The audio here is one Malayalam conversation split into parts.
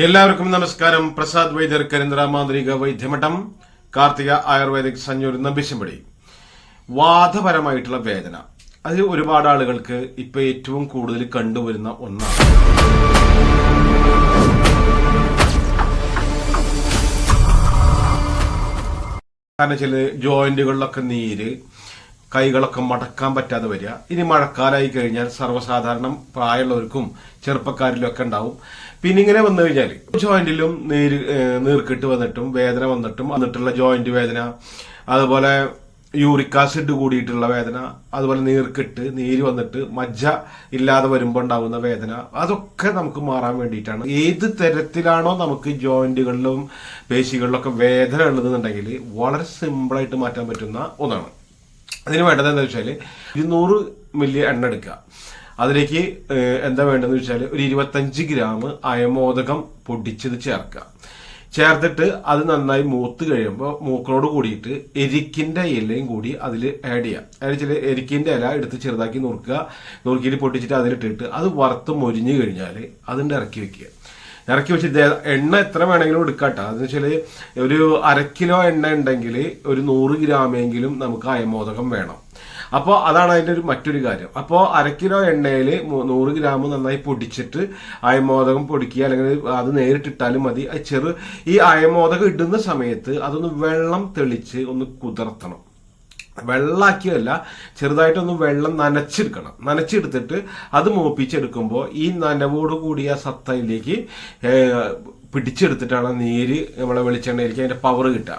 എല്ലാവർക്കും നമസ്കാരം. പ്രസാദ് വൈദ്യർ, കരിന്ദ്ര മാന്ത്രിക വൈദ്യമഠം, കാർത്തിക ആയുർവേദിക് സഞ്ജൂർ നമ്പിശമ്പടി. വാദപരമായിട്ടുള്ള വേദന അത് ഒരുപാട് ആളുകൾക്ക് ഇപ്പൊ ഏറ്റവും കൂടുതൽ കണ്ടുവരുന്ന ഒന്നാണ്. കാരണം ചില ജോയിന്റുകളിലൊക്കെ നീര്, കൈകളൊക്കെ മടക്കാൻ പറ്റാതെ വരിക. ഇനി മഴക്കാലമായി കഴിഞ്ഞാൽ സർവ്വസാധാരണം പ്രായമുള്ളവർക്കും ചെറുപ്പക്കാരിലും ഒക്കെ ഉണ്ടാവും. പിന്നെ ഇങ്ങനെ വന്നു കഴിഞ്ഞാൽ ജോയിന്റിലും നീർക്കെട്ട് വന്നിട്ടും വേദന വന്നിട്ടുള്ള ജോയിന്റ് വേദന, അതുപോലെ യൂറിക് ആസിഡ് കൂടിയിട്ടുള്ള വേദന, അതുപോലെ നീര് വന്നിട്ട് മജ്ജ ഇല്ലാതെ വരുമ്പോൾ ഉണ്ടാവുന്ന വേദന, അതൊക്കെ നമുക്ക് മാറാൻ വേണ്ടിയിട്ടാണ്. ഏത് തരത്തിലാണോ നമുക്ക് ജോയിന്റുകളിലും പേശികളിലൊക്കെ വേദന ഉള്ളതെന്നുണ്ടെങ്കിൽ വളരെ സിമ്പിളായിട്ട് മാറ്റാൻ പറ്റുന്ന ഒന്നാണ്. അതിന് വേണ്ടത് എന്താ വെച്ചാൽ 200 മില്ലി എണ്ണ എടുക്കുക. അതിലേക്ക് എന്താ വേണ്ടതെന്ന് വെച്ചാൽ ഒരു 25 ഗ്രാം അയമോദകം പൊടിച്ചത് ചേർക്കുക. ചേർത്തിട്ട് അത് നന്നായി മൂത്ത് കഴിയുമ്പോൾ മൂക്കനോട് കൂടിയിട്ട് എരിക്കിന്റെ ഇലയും കൂടി അതിൽ ആഡ് ചെയ്യുക. അതായത് എരിക്കിന്റെ ഇല എടുത്ത് ചെറുതാക്കി നുറുക്കിയിട്ട് പൊട്ടിച്ചിട്ട് അതിലിട്ടിട്ട് അത് വറുത്ത് മൊരിഞ്ഞു കഴിഞ്ഞാൽ അതിൻ്റെ ഇറക്കി വെക്കുക. ഇറക്കി വെച്ചിട്ട് എണ്ണ എത്ര വേണമെങ്കിലും എടുക്കാട്ടോ. അതെന്ന് വെച്ചാൽ ഒരു 1/2 കിലോ എണ്ണ ഉണ്ടെങ്കിൽ ഒരു 100 ഗ്രാമെങ്കിലും നമുക്ക് അയമോദകം വേണം. അപ്പോൾ അതാണ് അതിൻ്റെ മറ്റൊരു കാര്യം. അപ്പോൾ 1/2 കിലോ എണ്ണയിൽ 100 ഗ്രാം നന്നായി പൊടിച്ചിട്ട് അയമോദകം പൊടിക്കുക, അല്ലെങ്കിൽ അത് നേരിട്ടിട്ടാലും മതി. ഈ അയമോദകം ഇടുന്ന സമയത്ത് അതൊന്ന് വെള്ളം തെളിച്ച് ഒന്ന് കുതിർത്തണം. വെള്ളാക്കിയല്ല, ചെറുതായിട്ടൊന്ന് വെള്ളം നനച്ചെടുത്തിട്ട് അത് മോപ്പിച്ചെടുക്കുമ്പോൾ ഈ നനവോട് കൂടിയ സത്തയിലേക്ക് പിടിച്ചെടുത്തിട്ടാണ് നീര് നമ്മളെ വെളിച്ചെണ്ണയിലേക്ക് അതിന്റെ പവർ കിട്ടുക.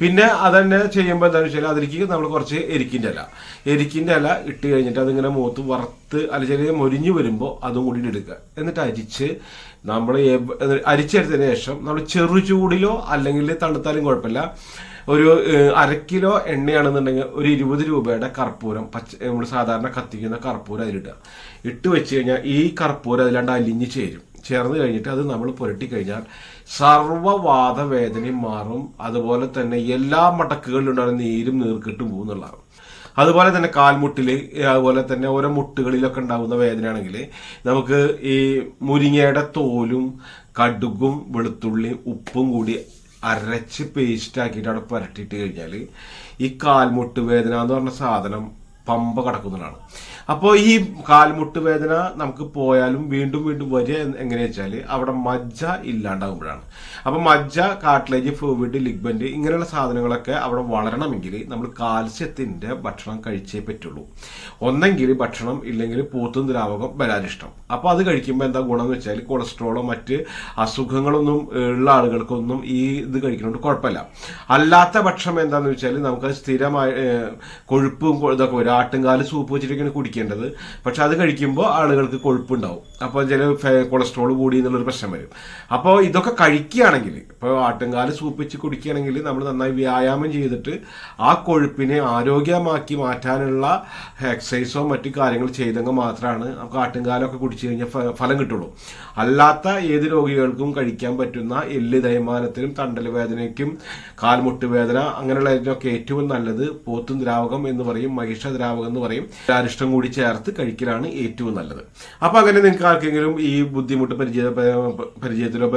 പിന്നെ അതന്നെ ചെയ്യുമ്പോൾ എന്താണെന്ന് വെച്ചാൽ അതിലേക്ക് നമ്മൾ കുറച്ച് എരിക്കിന്റെ ഇല ഇട്ട് കഴിഞ്ഞിട്ട് അതിങ്ങനെ മൂത്ത് വറുത്ത് അല്ലെങ്കിൽ മൊരിഞ്ഞു വരുമ്പോൾ അതും കൂടി എടുക്കുക. എന്നിട്ട് നമ്മൾ അരിച്ചെടുത്തതിന് ശേഷം നമ്മൾ ചെറുചൂടിലോ അല്ലെങ്കിൽ തണുത്താലും കുഴപ്പമില്ല, ഒരു 1/2 കിലോ എണ്ണയാണെന്നുണ്ടെങ്കിൽ ഒരു 20 രൂപയുടെ കർപ്പൂരം, നമ്മൾ സാധാരണ കത്തിക്കുന്ന കർപ്പൂരം അതിലിടുക. ഇട്ട് വെച്ച് കഴിഞ്ഞാൽ ഈ കർപ്പൂരം അതിലാണ്ട് അലിഞ്ഞ് ചേർന്ന് കഴിഞ്ഞിട്ട് അത് നമ്മൾ പുരട്ടി കഴിഞ്ഞാൽ സർവ്വവാദ വേദനയും മാറും. അതുപോലെ തന്നെ എല്ലാ മടക്കുകളിലുണ്ടാകുന്ന നീരും നീർക്കെട്ടും പോകുന്നുള്ളതാണ്. അതുപോലെ തന്നെ കാൽമുട്ടിൽ, അതുപോലെ തന്നെ ഓരോ മുട്ടുകളിലൊക്കെ ഉണ്ടാകുന്ന വേദനയാണെങ്കിൽ നമുക്ക് ഈ മുരിങ്ങയുടെ തോലും കടുകും വെളുത്തുള്ളിയും ഉപ്പും കൂടി അരച്ച് പേസ്റ്റ് ആക്കിയിട്ട് അവിടെ പുരട്ടിയിട്ട് കഴിഞ്ഞാൽ ഈ കാൽമുട്ട് വേദന എന്ന് പറഞ്ഞ സാധനം പമ്പ കടക്കുന്നതാണ്. അപ്പോൾ ഈ കാൽമുട്ട് വേദന നമുക്ക് പോയാലും വീണ്ടും വരിക എങ്ങനെയാ വെച്ചാൽ അവിടെ മജ്ജ ഇല്ലാണ്ടാകുമ്പോഴാണ്. അപ്പോൾ മജ്ജ, കാർട്ടിലേജ്, ഫ്ലൂയിഡ്, ലിഗ്മെന്റ് ഇങ്ങനെയുള്ള സാധനങ്ങളൊക്കെ അവിടെ വളരണമെങ്കിൽ നമ്മൾ കാൽസ്യത്തിന്റെ ഭക്ഷണം കഴിച്ചേ പറ്റുള്ളൂ. ഒന്നെങ്കിൽ ഭക്ഷണം, ഇല്ലെങ്കിൽ പൂത്തും ദ്രാവകം, ബലാരിഷ്ടം. അപ്പോൾ അത് കഴിക്കുമ്പോൾ എന്താ ഗുണം എന്ന് വെച്ചാൽ കൊളസ്ട്രോളോ മറ്റ് അസുഖങ്ങളൊന്നും ഉള്ള ആളുകൾക്കൊന്നും ഈ ഇത് കഴിക്കുന്നതുകൊണ്ട് കുഴപ്പമില്ല. അല്ലാത്ത ഭക്ഷണം എന്താണെന്ന് വെച്ചാൽ നമുക്കത് സ്ഥിരമായി കൊഴുപ്പും ഇതൊക്കെ വരും. ആട്ടുംകാല് സൂപ്പ് വെച്ചിട്ടൊക്കെയാണ് കുടിക്കേണ്ടത്. പക്ഷെ അത് കഴിക്കുമ്പോൾ ആളുകൾക്ക് കൊഴുപ്പുണ്ടാവും. അപ്പോൾ ചില കൊളസ്ട്രോൾ കൂടി എന്നുള്ളൊരു പ്രശ്നം വരും. അപ്പോൾ ഇതൊക്കെ കഴിക്കുകയാണെങ്കിൽ, ഇപ്പോൾ ആട്ടുംകാല് സൂപ്പ് വെച്ച് കുടിക്കുകയാണെങ്കിൽ നമ്മൾ നന്നായി വ്യായാമം ചെയ്തിട്ട് ആ കൊഴുപ്പിനെ ആരോഗ്യമാക്കി മാറ്റാനുള്ള എക്സസൈസോ മറ്റു കാര്യങ്ങൾ ചെയ്തെങ്കിൽ മാത്രമാണ് നമുക്ക് ആട്ടുംകാലൊക്കെ കുടിച്ചു കഴിഞ്ഞാൽ ഫലം കിട്ടുള്ളൂ. അല്ലാത്ത ഏത് രോഗികൾക്കും കഴിക്കാൻ പറ്റുന്ന എല്ല് തേയ്മാനത്തിനും തണ്ടൽ വേദനയ്ക്കും കാൽമുട്ട് വേദന അങ്ങനെയുള്ളതിനൊക്കെ ഏറ്റവും നല്ലത് പോത്തും ദ്രാവകം എന്ന് പറയും, മഹിഷ ദ്രാവകം എന്ന് പറയും. അരിഷ്ടം കൂടി ചേർത്ത് കഴിക്കലാണ് ഏറ്റവും നല്ലത്. അപ്പൊ അങ്ങനെ നിങ്ങൾക്ക് ആർക്കെങ്കിലും ഈ ബുദ്ധിമുട്ട് പരിചയത്തിലോ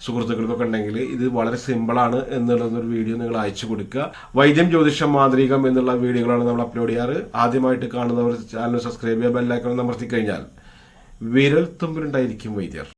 സുഹൃത്തുക്കൾക്കൊക്കെ ഉണ്ടെങ്കിൽ ഇത് വളരെ സിമ്പിളാണ് എന്നുള്ളൊരു വീഡിയോ നിങ്ങൾ അയച്ചു കൊടുക്കുക. വൈദ്യം, ജ്യോതിഷം, മാന്ത്രികം എന്നുള്ള വീഡിയോകളാണ് നമ്മൾ അപ്ലോഡ് ചെയ്യാറ്. ആദ്യമായിട്ട് കാണുന്നവർ ചാനൽ സബ്സ്ക്രൈബ് ചെയ്യുക, ബെല്ലൈക്കൺ അമർത്തി കഴിഞ്ഞാൽ വിരൽ തുമ്പിലുണ്ടായിരിക്കും വൈദ്യർ.